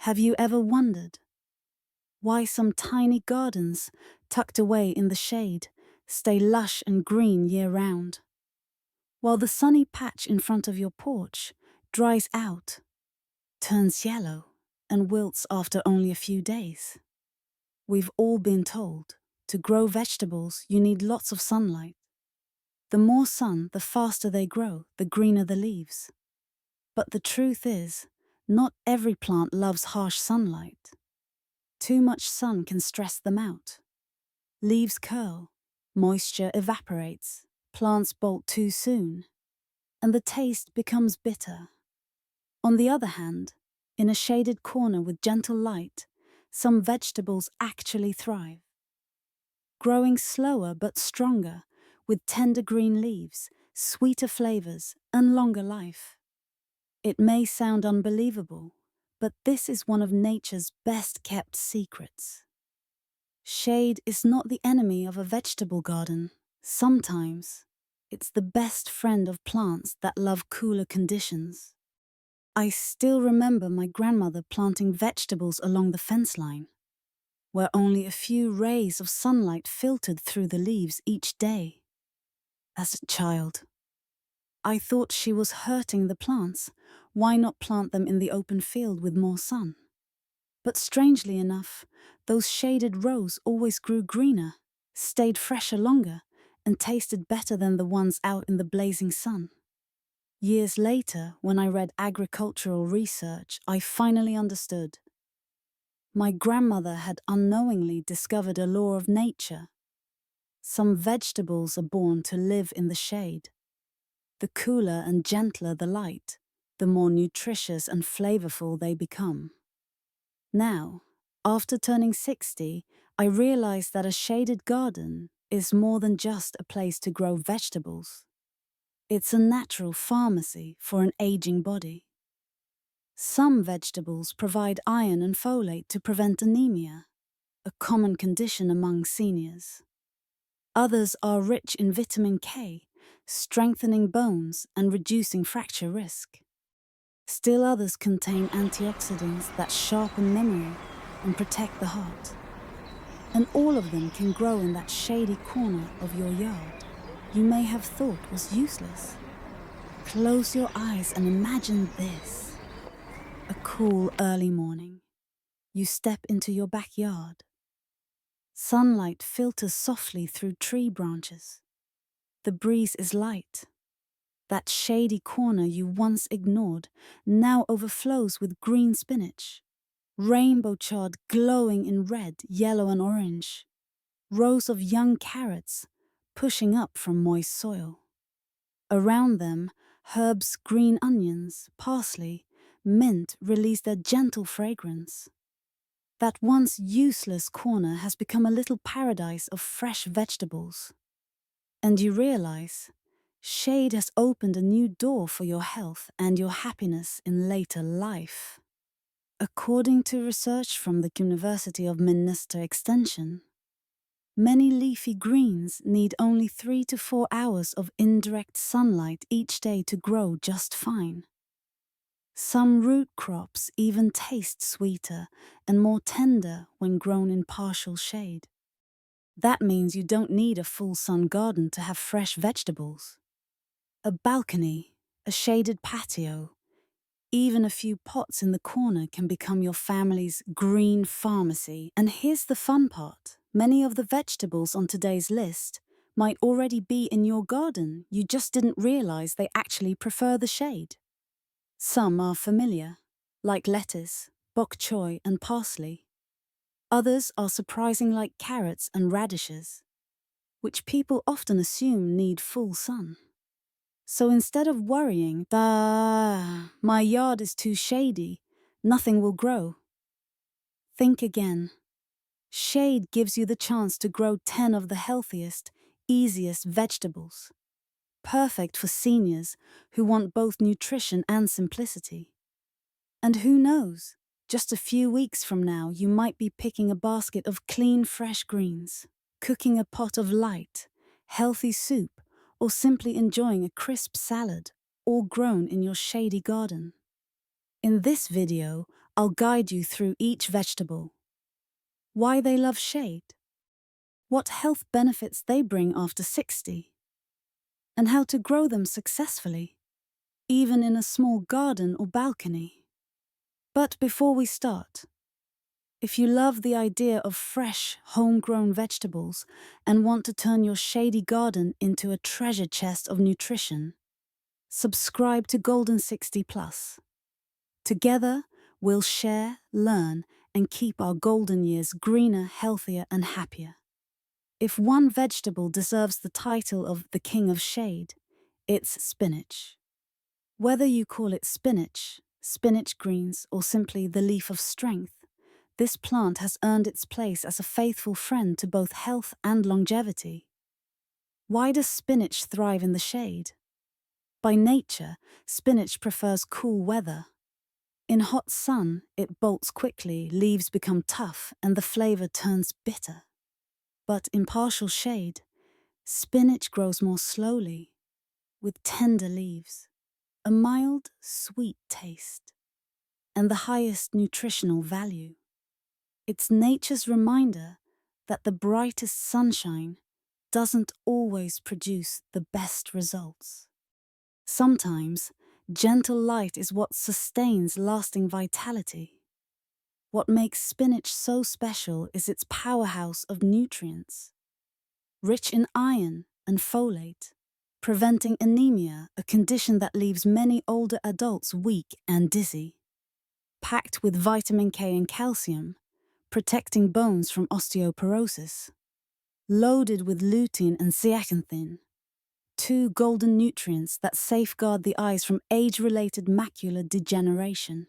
Have you ever wondered why some tiny gardens, tucked away in the shade, stay lush and green year-round, while the sunny patch in front of your porch dries out, turns yellow, and wilts after only a few days? We've all been told to grow vegetables you need lots of sunlight. The more sun, the faster they grow, the greener the leaves. But the truth is, not every plant loves harsh sunlight. Too much sun can stress them out. Leaves curl, moisture evaporates, plants bolt too soon, and the taste becomes bitter. On the other hand, in a shaded corner with gentle light, some vegetables actually thrive. Growing slower but stronger, with tender green leaves, sweeter flavors, and longer life. It may sound unbelievable, but this is one of nature's best-kept secrets. Shade is not the enemy of a vegetable garden. Sometimes, it's the best friend of plants that love cooler conditions. I still remember my grandmother planting vegetables along the fence line, where only a few rays of sunlight filtered through the leaves each day. As a child, I thought she was hurting the plants. Why not plant them in the open field with more sun? But strangely enough, those shaded rows always grew greener, stayed fresher longer, and tasted better than the ones out in the blazing sun. Years later, when I read agricultural research, I finally understood. My grandmother had unknowingly discovered a law of nature. Some vegetables are born to live in the shade. The cooler and gentler the light, the more nutritious and flavorful they become. Now, after turning 60, I realized that a shaded garden is more than just a place to grow vegetables. It's a natural pharmacy for an aging body. Some vegetables provide iron and folate to prevent anemia, a common condition among seniors. Others are rich in vitamin K, strengthening bones and reducing fracture risk. Still others contain antioxidants that sharpen memory and protect the heart. And all of them can grow in that shady corner of your yard you may have thought was useless. Close your eyes and imagine this. A cool early morning. You step into your backyard. Sunlight filters softly through tree branches. The breeze is light. That shady corner you once ignored now overflows with green spinach, rainbow chard glowing in red, yellow, and orange, rows of young carrots pushing up from moist soil. Around them, herbs, green onions, parsley, mint release their gentle fragrance. That once useless corner has become a little paradise of fresh vegetables. And you realize, shade has opened a new door for your health and your happiness in later life. According to research from the University of Minnesota Extension, many leafy greens need only 3 to 4 hours of indirect sunlight each day to grow just fine. Some root crops even taste sweeter and more tender when grown in partial shade. That means you don't need a full sun garden to have fresh vegetables. A balcony, a shaded patio, even a few pots in the corner can become your family's green pharmacy. And here's the fun part. Many of the vegetables on today's list might already be in your garden. You just didn't realize they actually prefer the shade. Some are familiar, like lettuce, bok choy, and parsley. Others are surprising like carrots and radishes, which people often assume need full sun. So instead of worrying, my yard is too shady, nothing will grow, think again. Shade gives you the chance to grow 10 of the healthiest, easiest vegetables. Perfect for seniors who want both nutrition and simplicity. And who knows, just a few weeks from now you might be picking a basket of clean, fresh greens, cooking a pot of light, healthy soup, or simply enjoying a crisp salad, all grown in your shady garden. In this video, I'll guide you through each vegetable, why they love shade, what health benefits they bring after 60, and how to grow them successfully, even in a small garden or balcony. But before we start, if you love the idea of fresh, homegrown vegetables and want to turn your shady garden into a treasure chest of nutrition, subscribe to Golden 60 Plus. Together, we'll share, learn, and keep our golden years greener, healthier, and happier. If one vegetable deserves the title of the King of Shade, it's spinach. Whether you call it spinach, spinach greens, or simply the leaf of strength, this plant has earned its place as a faithful friend to both health and longevity. Why does spinach thrive in the shade? By nature, spinach prefers cool weather. In hot sun, it bolts quickly, leaves become tough, and the flavor turns bitter. But in partial shade, spinach grows more slowly, with tender leaves, a mild, sweet taste, and the highest nutritional value. It's nature's reminder that the brightest sunshine doesn't always produce the best results. Sometimes, gentle light is what sustains lasting vitality. What makes spinach so special is its powerhouse of nutrients. Rich in iron and folate, preventing anemia, a condition that leaves many older adults weak and dizzy. Packed with vitamin K and calcium, protecting bones from osteoporosis. Loaded with lutein and zeaxanthin, two golden nutrients that safeguard the eyes from age-related macular degeneration.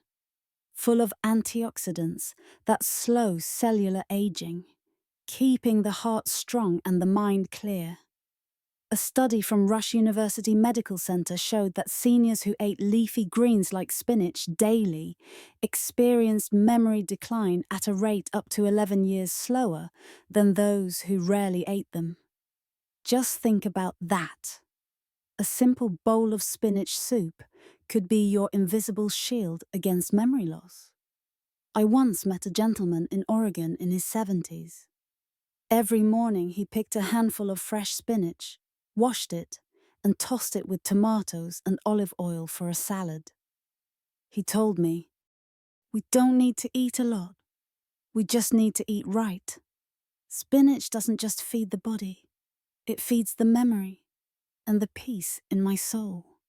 Full of antioxidants that slow cellular aging, keeping the heart strong and the mind clear. A study from Rush University Medical Center showed that seniors who ate leafy greens like spinach daily experienced memory decline at a rate up to 11 years slower than those who rarely ate them. Just think about that. A simple bowl of spinach soup could be your invisible shield against memory loss. I once met a gentleman in Oregon in his 70s. Every morning he picked a handful of fresh spinach, washed it, and tossed it with tomatoes and olive oil for a salad. He told me, "We don't need to eat a lot. We just need to eat right. Spinach doesn't just feed the body, it feeds the memory and the peace in my soul."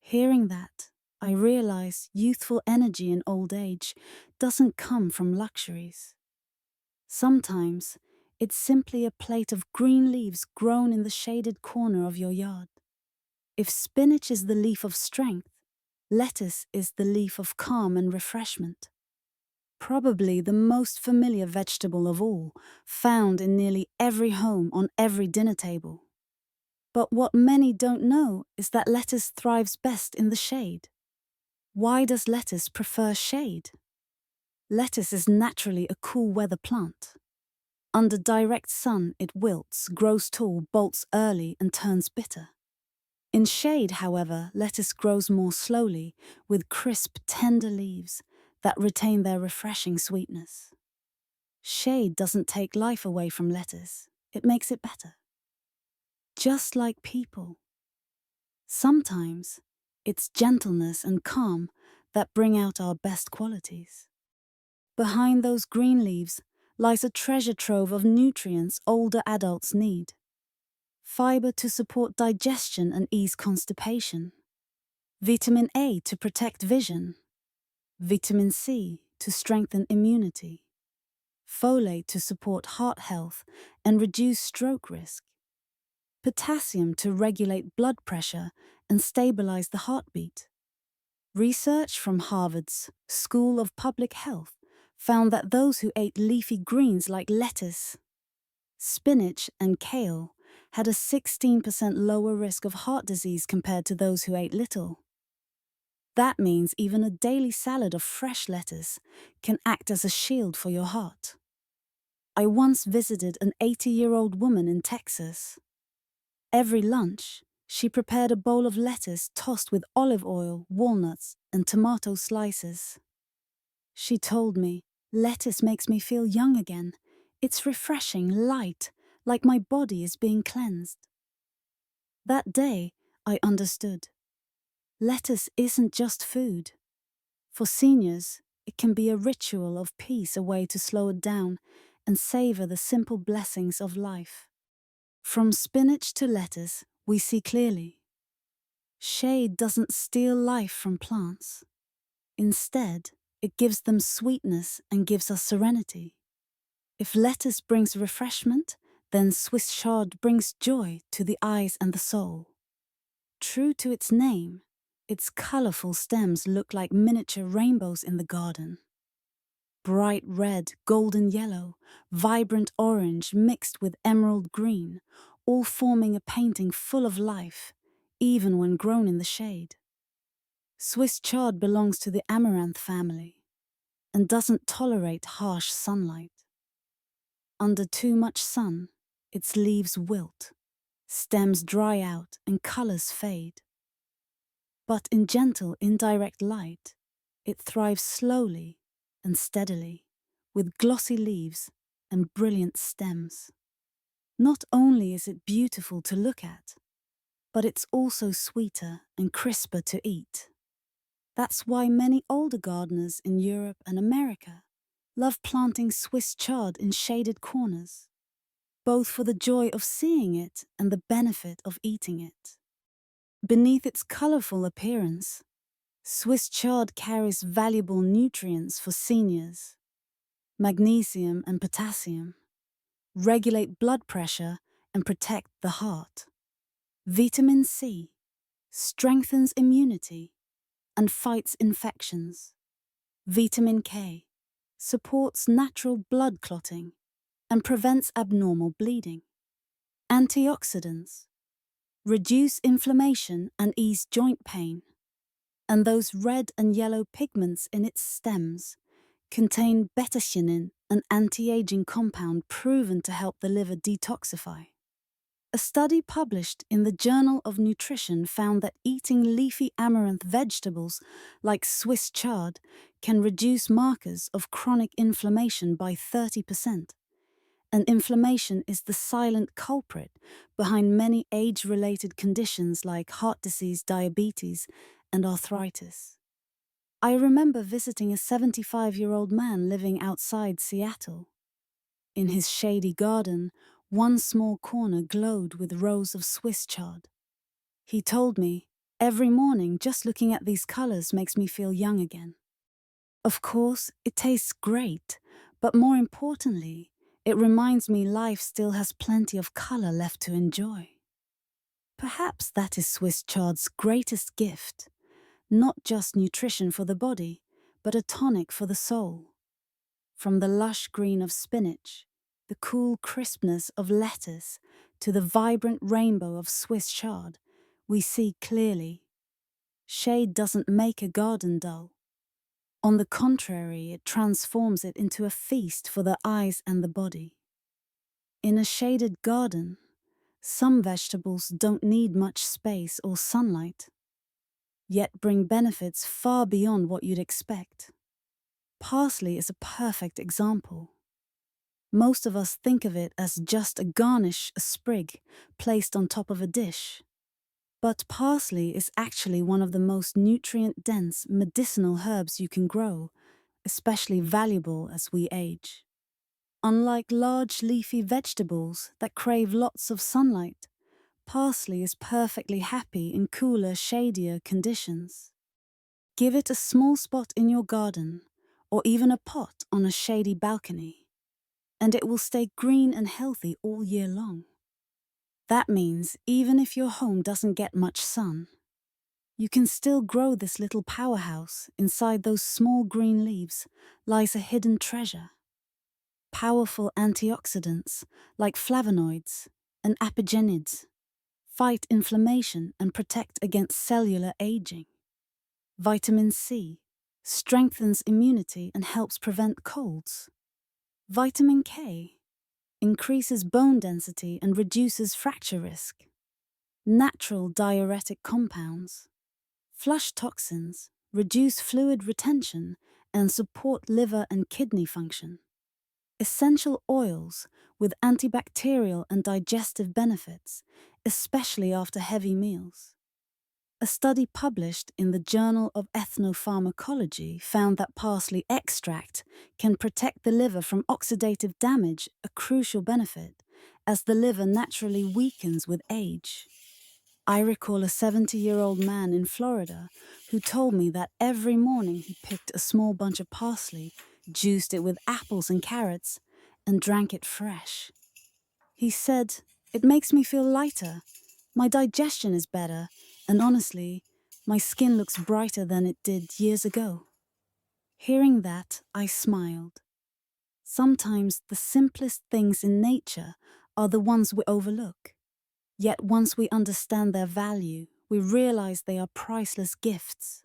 Hearing that, I realized youthful energy in old age doesn't come from luxuries. Sometimes, it's simply a plate of green leaves grown in the shaded corner of your yard. If spinach is the leaf of strength, lettuce is the leaf of calm and refreshment. Probably the most familiar vegetable of all, found in nearly every home on every dinner table. But what many don't know is that lettuce thrives best in the shade. Why does lettuce prefer shade? Lettuce is naturally a cool weather plant. Under direct sun, it wilts, grows tall, bolts early, and turns bitter. In shade, however, lettuce grows more slowly, with crisp, tender leaves that retain their refreshing sweetness. Shade doesn't take life away from lettuce, it makes it better. Just like people. Sometimes, it's gentleness and calm that bring out our best qualities. Behind those green leaves lies a treasure trove of nutrients older adults need. Fiber to support digestion and ease constipation. Vitamin A to protect vision. Vitamin C to strengthen immunity. Folate to support heart health and reduce stroke risk. Potassium to regulate blood pressure and stabilize the heartbeat. Research from Harvard's School of Public Health found that those who ate leafy greens like lettuce, spinach, and kale had a 16% lower risk of heart disease compared to those who ate little. That means even a daily salad of fresh lettuce can act as a shield for your heart. I once visited an 80-year-old woman in Texas. Every lunch, she prepared a bowl of lettuce tossed with olive oil, walnuts, and tomato slices. She told me, lettuce makes me feel young again. It's refreshing, light, like my body is being cleansed. That day, I understood. Lettuce isn't just food. For seniors, it can be a ritual of peace, a way to slow it down and savor the simple blessings of life. From spinach to lettuce, we see clearly. Shade doesn't steal life from plants. Instead, it gives them sweetness and gives us serenity. If lettuce brings refreshment, then Swiss chard brings joy to the eyes and the soul. True to its name, its colorful stems look like miniature rainbows in the garden. Bright red, golden yellow, vibrant orange mixed with emerald green, all forming a painting full of life, even when grown in the shade. Swiss chard belongs to the amaranth family and doesn't tolerate harsh sunlight. Under too much sun, its leaves wilt, stems dry out and colors fade. But in gentle, indirect light, it thrives slowly and steadily, with glossy leaves and brilliant stems. Not only is it beautiful to look at, but it's also sweeter and crisper to eat. That's why many older gardeners in Europe and America love planting Swiss chard in shaded corners, both for the joy of seeing it and the benefit of eating it. Beneath its colorful appearance, Swiss chard carries valuable nutrients for seniors. Magnesium and potassium regulate blood pressure and protect the heart. Vitamin C strengthens immunity and fights infections. Vitamin K supports natural blood clotting and prevents abnormal bleeding. Antioxidants reduce inflammation and ease joint pain. And those red and yellow pigments in its stems contain beta-chinin, an anti-aging compound proven to help the liver detoxify. A study published in the Journal of Nutrition found that eating leafy amaranth vegetables like Swiss chard can reduce markers of chronic inflammation by 30%. And inflammation is the silent culprit behind many age-related conditions like heart disease, diabetes, and arthritis. I remember visiting a 75-year-old man living outside Seattle. In his shady garden, one small corner glowed with rows of Swiss chard. He told me, every morning just looking at these colors makes me feel young again. Of course, it tastes great, but more importantly, it reminds me life still has plenty of color left to enjoy. Perhaps that is Swiss chard's greatest gift, not just nutrition for the body, but a tonic for the soul. From the lush green of spinach, the cool crispness of lettuce, to the vibrant rainbow of Swiss chard, we see clearly. Shade doesn't make a garden dull. On the contrary, it transforms it into a feast for the eyes and the body. In a shaded garden, some vegetables don't need much space or sunlight, yet bring benefits far beyond what you'd expect. Parsley is a perfect example. Most of us think of it as just a garnish, a sprig, placed on top of a dish. But parsley is actually one of the most nutrient-dense medicinal herbs you can grow, especially valuable as we age. Unlike large leafy vegetables that crave lots of sunlight, parsley is perfectly happy in cooler, shadier conditions. Give it a small spot in your garden, or even a pot on a shady balcony, and it will stay green and healthy all year long. That means even if your home doesn't get much sun, you can still grow this little powerhouse. Inside those small green leaves lies a hidden treasure. Powerful antioxidants like flavonoids and apigenins fight inflammation and protect against cellular aging. Vitamin C strengthens immunity and helps prevent colds. Vitamin K increases bone density and reduces fracture risk. Natural diuretic compounds flush toxins, reduce fluid retention, and support liver and kidney function. Essential oils with antibacterial and digestive benefits, especially after heavy meals. A study published in the Journal of Ethnopharmacology found that parsley extract can protect the liver from oxidative damage, a crucial benefit, as the liver naturally weakens with age. I recall a 70-year-old man in Florida who told me that every morning he picked a small bunch of parsley, juiced it with apples and carrots, and drank it fresh. He said, "It makes me feel lighter. My digestion is better, and honestly, my skin looks brighter than it did years ago." Hearing that, I smiled. Sometimes the simplest things in nature are the ones we overlook. Yet once we understand their value, we realize they are priceless gifts.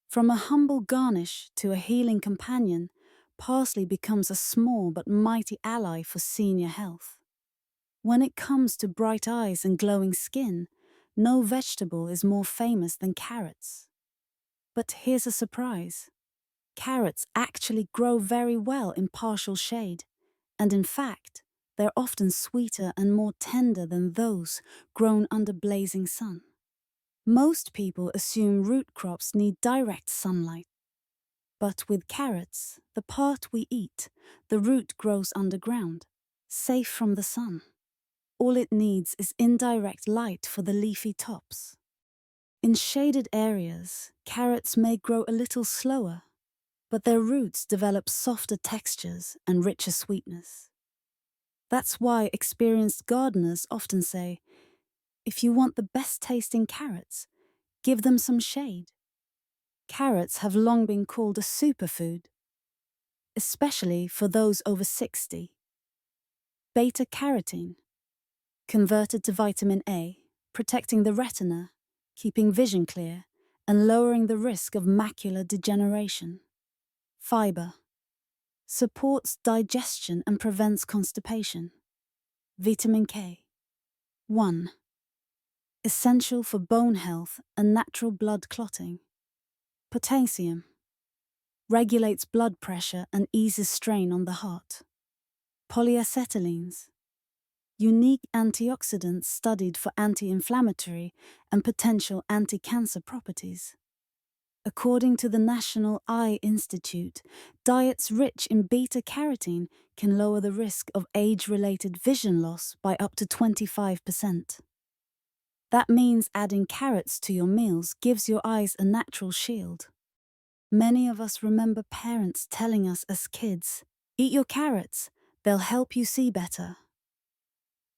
From a humble garnish to a healing companion, parsley becomes a small but mighty ally for senior health. When it comes to bright eyes and glowing skin, no vegetable is more famous than carrots. But here's a surprise. Carrots actually grow very well in partial shade, and in fact, they're often sweeter and more tender than those grown under blazing sun. Most people assume root crops need direct sunlight. But with carrots, the part we eat, the root grows underground, safe from the sun. All it needs is indirect light for the leafy tops. In shaded areas, carrots may grow a little slower, but their roots develop softer textures and richer sweetness. That's why experienced gardeners often say, if you want the best tasting carrots, give them some shade. Carrots have long been called a superfood, especially for those over 60. Beta-carotene, converted to vitamin A, protecting the retina, keeping vision clear, and lowering the risk of macular degeneration. Fiber, supports digestion and prevents constipation. Vitamin K. 1. Essential for bone health and natural blood clotting. Potassium. Regulates blood pressure and eases strain on the heart. Polyacetylenes. Unique antioxidants studied for anti-inflammatory and potential anti-cancer properties. According to the National Eye Institute, diets rich in beta-carotene can lower the risk of age-related vision loss by up to 25%. That means adding carrots to your meals gives your eyes a natural shield. Many of us remember parents telling us as kids, "Eat your carrots, they'll help you see better."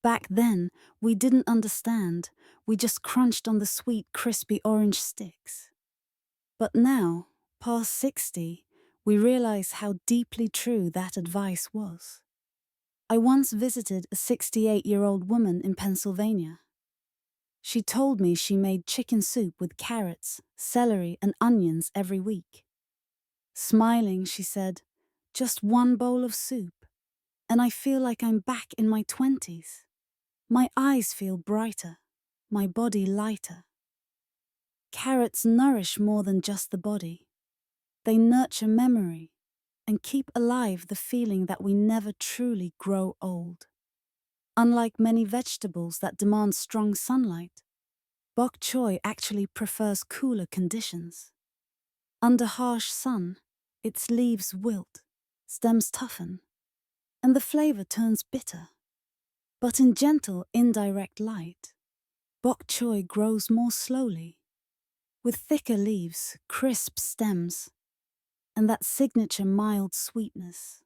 Back then, we didn't understand, we just crunched on the sweet, crispy orange sticks. But now, past 60, we realize how deeply true that advice was. I once visited a 68-year-old woman in Pennsylvania. She told me she made chicken soup with carrots, celery, and onions every week. Smiling, she said, "Just one bowl of soup, and I feel like I'm back in my 20s. My eyes feel brighter, my body lighter." Carrots nourish more than just the body. They nurture memory and keep alive the feeling that we never truly grow old. Unlike many vegetables that demand strong sunlight, bok choy actually prefers cooler conditions. Under harsh sun, its leaves wilt, stems toughen, and the flavor turns bitter. But in gentle, indirect light, bok choy grows more slowly, with thicker leaves, crisp stems, and that signature mild sweetness.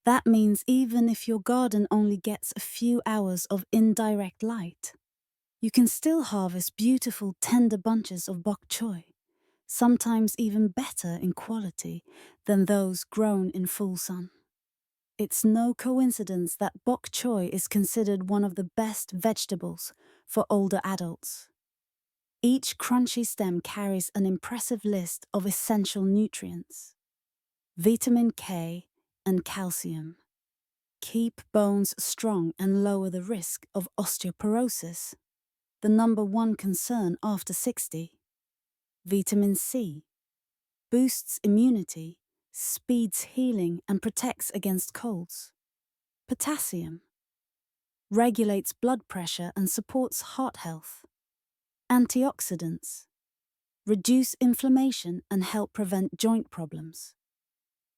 That means even if your garden only gets a few hours of indirect light, you can still harvest beautiful, tender bunches of bok choy, sometimes even better in quality than those grown in full sun. It's no coincidence that bok choy is considered one of the best vegetables for older adults. Each crunchy stem carries an impressive list of essential nutrients. Vitamin K and calcium. Keep bones strong and lower the risk of osteoporosis, the number one concern after 60. Vitamin C. boosts immunity, speeds healing, and protects against colds. Potassium regulates blood pressure and supports heart health. Antioxidants reduce inflammation and help prevent joint problems.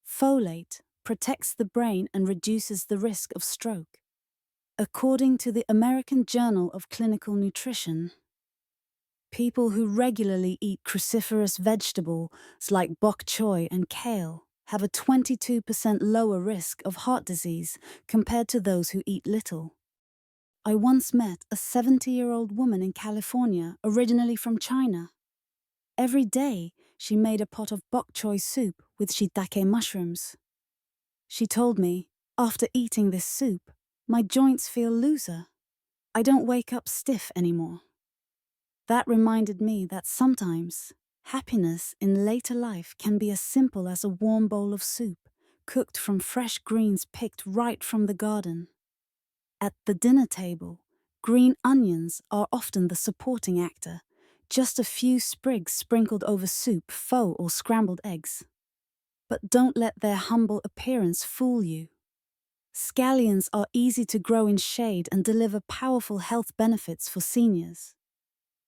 Folate protects the brain and reduces the risk of stroke. According to the American Journal of Clinical Nutrition, people who regularly eat cruciferous vegetables like bok choy and kale have a 22% lower risk of heart disease compared to those who eat little. I once met a 70-year-old woman in California, originally from China. Every day, she made a pot of bok choy soup with shiitake mushrooms. She told me, after eating this soup, my joints feel looser. I don't wake up stiff anymore. That reminded me that sometimes happiness in later life can be as simple as a warm bowl of soup, cooked from fresh greens picked right from the garden. At the dinner table, green onions are often the supporting actor, just a few sprigs sprinkled over soup, pho, or scrambled eggs. But don't let their humble appearance fool you. Scallions are easy to grow in shade and deliver powerful health benefits for seniors.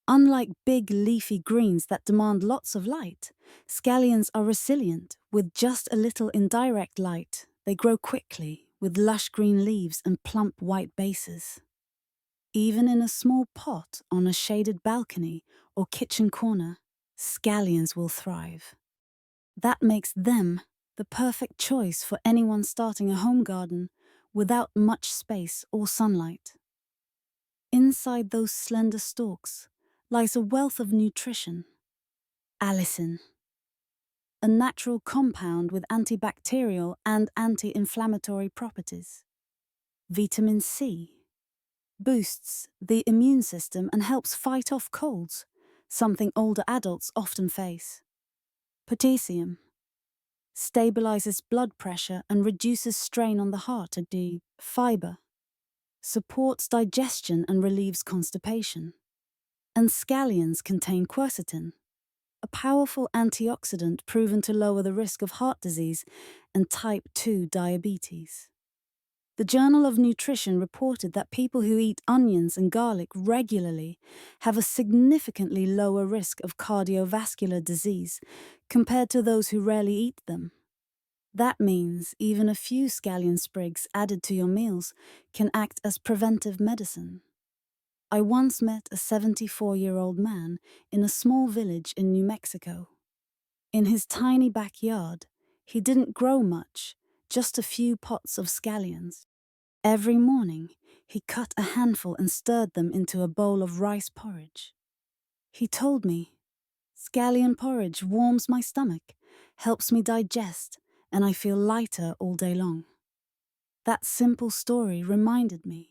Unlike big leafy greens that demand lots of light, scallions are resilient. With just a little indirect light, they grow quickly, with lush green leaves and plump white bases. Even in a small pot on a shaded balcony or kitchen corner, scallions will thrive. That makes them the perfect choice for anyone starting a home garden without much space or sunlight. Inside those slender stalks lies a wealth of nutrition. Allicin, a natural compound with antibacterial and anti-inflammatory properties. Vitamin C boosts the immune system and helps fight off colds, something older adults often face. Potassium stabilizes blood pressure and reduces strain on the heart. D. Fiber supports digestion and relieves constipation. And scallions contain quercetin, a powerful antioxidant proven to lower the risk of heart disease and type 2 diabetes. The Journal of Nutrition reported that people who eat onions and garlic regularly have a significantly lower risk of cardiovascular disease compared to those who rarely eat them. That means even a few scallion sprigs added to your meals can act as preventive medicine. I once met a 74-year-old man in a small village in New Mexico. In his tiny backyard, he didn't grow much, just a few pots of scallions. Every morning, he cut a handful and stirred them into a bowl of rice porridge. He told me, "Scallion porridge warms my stomach, helps me digest, and I feel lighter all day long." That simple story reminded me,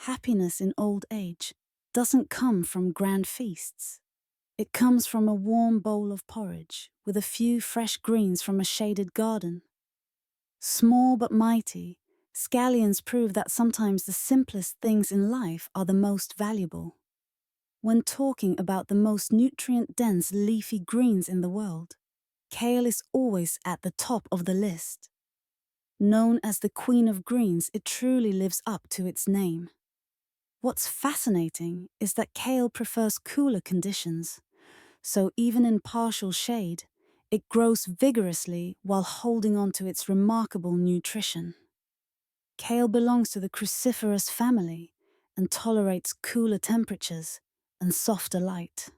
happiness in old age doesn't come from grand feasts. It comes from a warm bowl of porridge with a few fresh greens from a shaded garden. Small but mighty, scallions prove that sometimes the simplest things in life are the most valuable. When talking about the most nutrient-dense leafy greens in the world, kale is always at the top of the list. Known as the Queen of Greens, it truly lives up to its name. What's fascinating is that kale prefers cooler conditions, so even in partial shade, it grows vigorously while holding on to its remarkable nutrition. Kale belongs to the cruciferous family and tolerates cooler temperatures and softer light.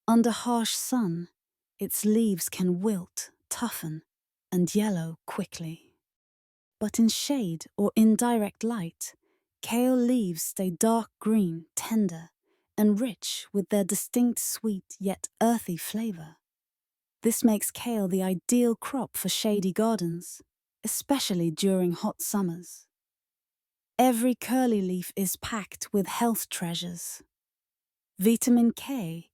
Under harsh sun, its leaves can wilt, toughen, and yellow quickly. But in shade or indirect light, kale leaves stay dark green, tender, and rich with their distinct sweet yet earthy flavor. This makes kale the ideal crop for shady gardens, especially during hot summers. Every curly leaf is packed with health treasures. Vitamin K,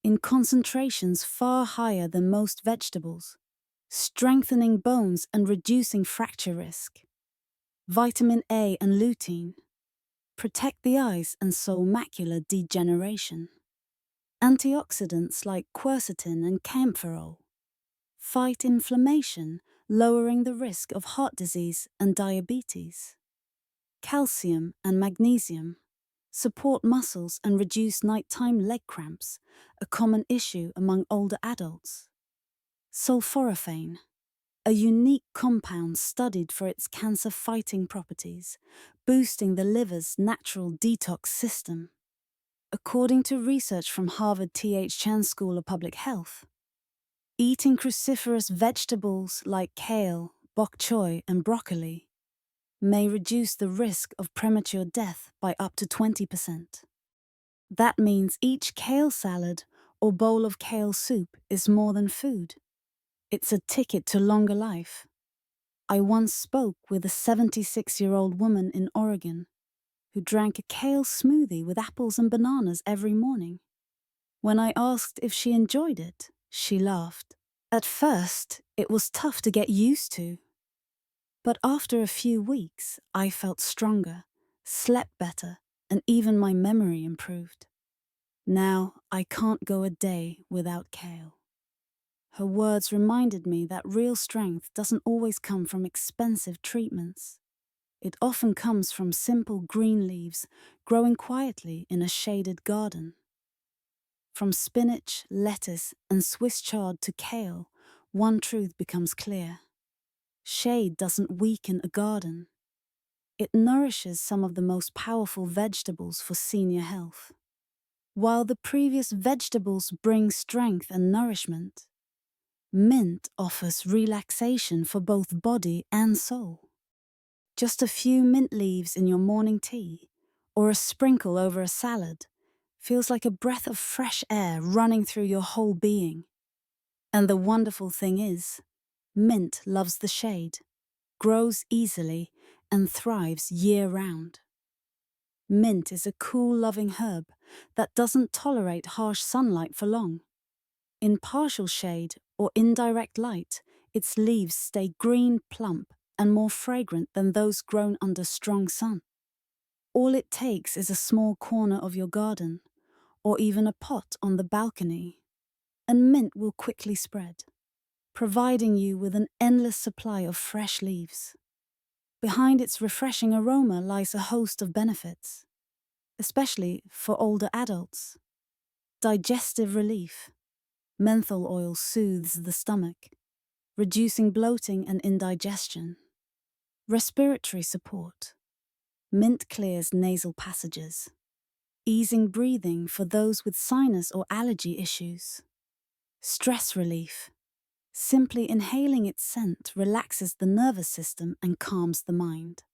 in concentrations far higher than most vegetables, strengthening bones and reducing fracture risk. Vitamin A and lutein protect the eyes and slow macular degeneration. Antioxidants like quercetin and camphorol fight inflammation, lowering the risk of heart disease and diabetes. Calcium and magnesium support muscles and reduce nighttime leg cramps, a common issue among older adults. Sulforaphane, a unique compound studied for its cancer-fighting properties, boosting the liver's natural detox system. According to research from Harvard T.H. Chan School of Public Health, eating cruciferous vegetables like kale, bok choy, and broccoli may reduce the risk of premature death by up to 20%. That means each kale salad or bowl of kale soup is more than food. It's a ticket to longer life. I once spoke with a 76-year-old woman in Oregon who drank a kale smoothie with apples and bananas every morning. When I asked if she enjoyed it, she laughed. At first, it was tough to get used to. But after a few weeks, I felt stronger, slept better, and even my memory improved. Now, I can't go a day without kale. Her words reminded me that real strength doesn't always come from expensive treatments. It often comes from simple green leaves growing quietly in a shaded garden. From spinach, lettuce, and Swiss chard to kale, one truth becomes clear. Shade doesn't weaken a garden. It nourishes some of the most powerful vegetables for senior health. While the previous vegetables bring strength and nourishment, mint offers relaxation for both body and soul. Just a few mint leaves in your morning tea, or a sprinkle over a salad, feels like a breath of fresh air running through your whole being. And the wonderful thing is, mint loves the shade, grows easily, and thrives year-round. Mint is a cool, loving herb that doesn't tolerate harsh sunlight for long. In partial shade or indirect light, its leaves stay green, plump, and more fragrant than those grown under strong sun. All it takes is a small corner of your garden, or even a pot on the balcony, and mint will quickly spread, providing you with an endless supply of fresh leaves. Behind its refreshing aroma lies a host of benefits, especially for older adults. Digestive relief. Menthol oil soothes the stomach, reducing bloating and indigestion. Respiratory support. Mint clears nasal passages, easing breathing for those with sinus or allergy issues. Stress relief. Simply inhaling its scent relaxes the nervous system and calms the mind.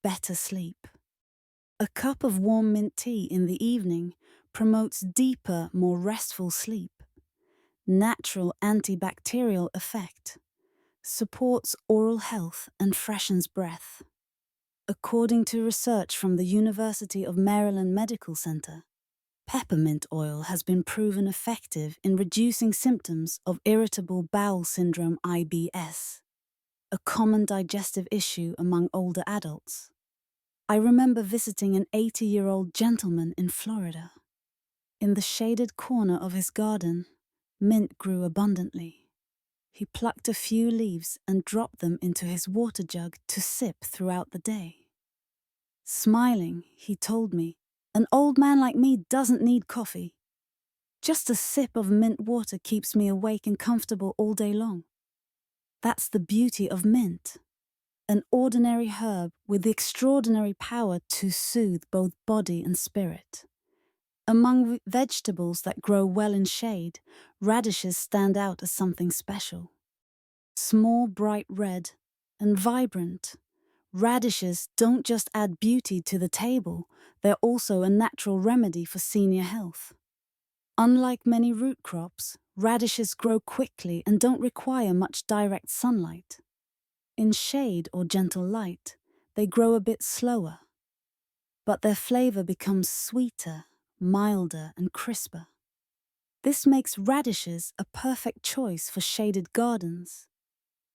Better sleep. A cup of warm mint tea in the evening promotes deeper, more restful sleep. Natural antibacterial effect. Supports oral health and freshens breath. According to research from the University of Maryland Medical Center, peppermint oil has been proven effective in reducing symptoms of irritable bowel syndrome (IBS), a common digestive issue among older adults. I remember visiting an 80-year-old gentleman in Florida. In the shaded corner of his garden, mint grew abundantly. He plucked a few leaves and dropped them into his water jug to sip throughout the day. Smiling, he told me, "An old man like me doesn't need coffee. Just a sip of mint water keeps me awake and comfortable all day long." That's the beauty of mint, an ordinary herb with the extraordinary power to soothe both body and spirit. Among vegetables that grow well in shade, radishes stand out as something special. Small, bright red, and vibrant, radishes don't just add beauty to the table, they're also a natural remedy for senior health. Unlike many root crops, radishes grow quickly and don't require much direct sunlight. In shade or gentle light, they grow a bit slower, but their flavor becomes sweeter, milder, and crisper. This makes radishes a perfect choice for shaded gardens,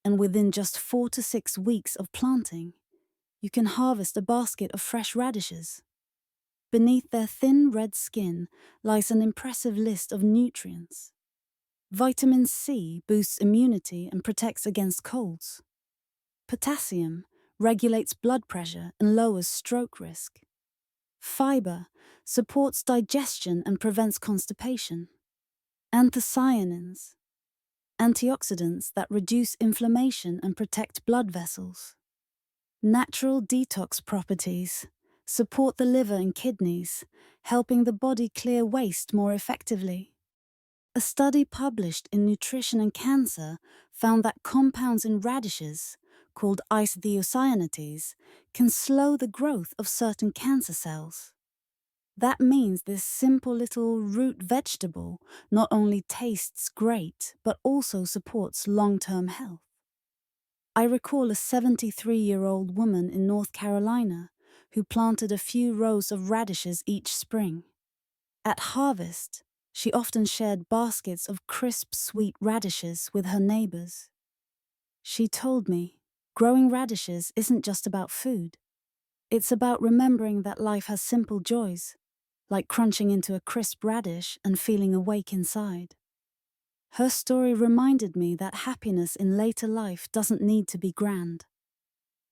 and within just 4 to 6 weeks of planting, you can harvest a basket of fresh radishes. Beneath their thin red skin lies an impressive list of nutrients. Vitamin C boosts immunity and protects against colds. Potassium regulates blood pressure and lowers stroke risk. Fiber supports digestion and prevents constipation. Anthocyanins, antioxidants that reduce inflammation and protect blood vessels. Natural detox properties support the liver and kidneys, helping the body clear waste more effectively. A study published in Nutrition and Cancer found that compounds in radishes, called isothiocyanates, can slow the growth of certain cancer cells. That means this simple little root vegetable not only tastes great, but also supports long-term health. I recall a 73-year-old woman in North Carolina who planted a few rows of radishes each spring. At harvest, she often shared baskets of crisp, sweet radishes with her neighbors. She told me, growing radishes isn't just about food. It's about remembering that life has simple joys, like crunching into a crisp radish and feeling awake inside. Her story reminded me that happiness in later life doesn't need to be grand.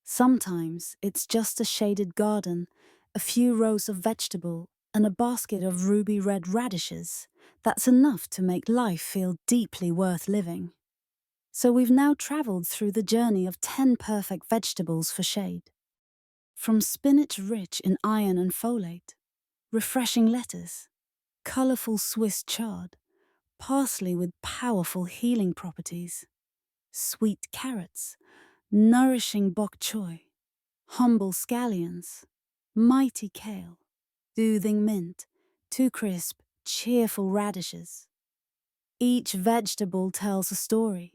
Sometimes it's just a shaded garden, a few rows of vegetable, and a basket of ruby red radishes. That's enough to make life feel deeply worth living. So we've now traveled through the journey of 10 perfect vegetables for shade. From spinach rich in iron and folate, refreshing lettuce, colorful Swiss chard, parsley with powerful healing properties, sweet carrots, nourishing bok choy, humble scallions, mighty kale, soothing mint, too crisp, cheerful radishes. Each vegetable tells a story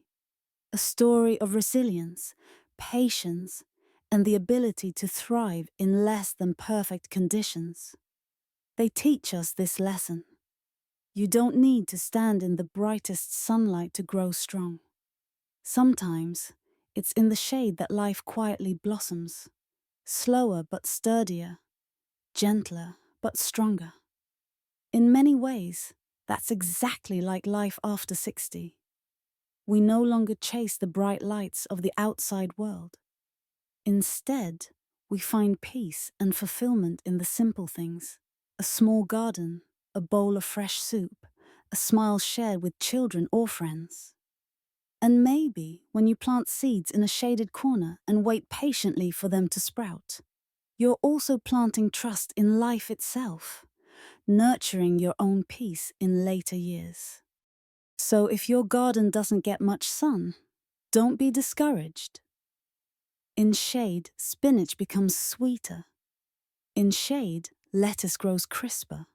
of resilience, patience, and the ability to thrive in less than perfect conditions. They teach us this lesson. You don't need to stand in the brightest sunlight to grow strong. Sometimes, it's in the shade that life quietly blossoms, slower but sturdier, gentler but stronger. In many ways, that's exactly like life after 60. We no longer chase the bright lights of the outside world. Instead, we find peace and fulfillment in the simple things: a small garden, a bowl of fresh soup, a smile shared with children or friends. And maybe when you plant seeds in a shaded corner and wait patiently for them to sprout, you're also planting trust in life itself, nurturing your own peace in later years. So if your garden doesn't get much sun, don't be discouraged. In shade, spinach becomes sweeter. In shade, lettuce grows crisper.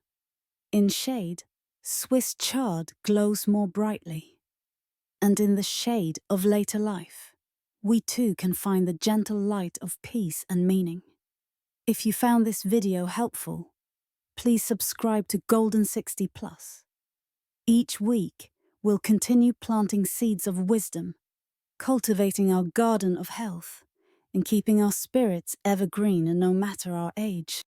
In shade, Swiss chard glows more brightly. And in the shade of later life, we too can find the gentle light of peace and meaning. If you found this video helpful, please subscribe to Golden 60 Plus. Each week, we'll continue planting seeds of wisdom, cultivating our garden of health, and keeping our spirits evergreen no matter our age.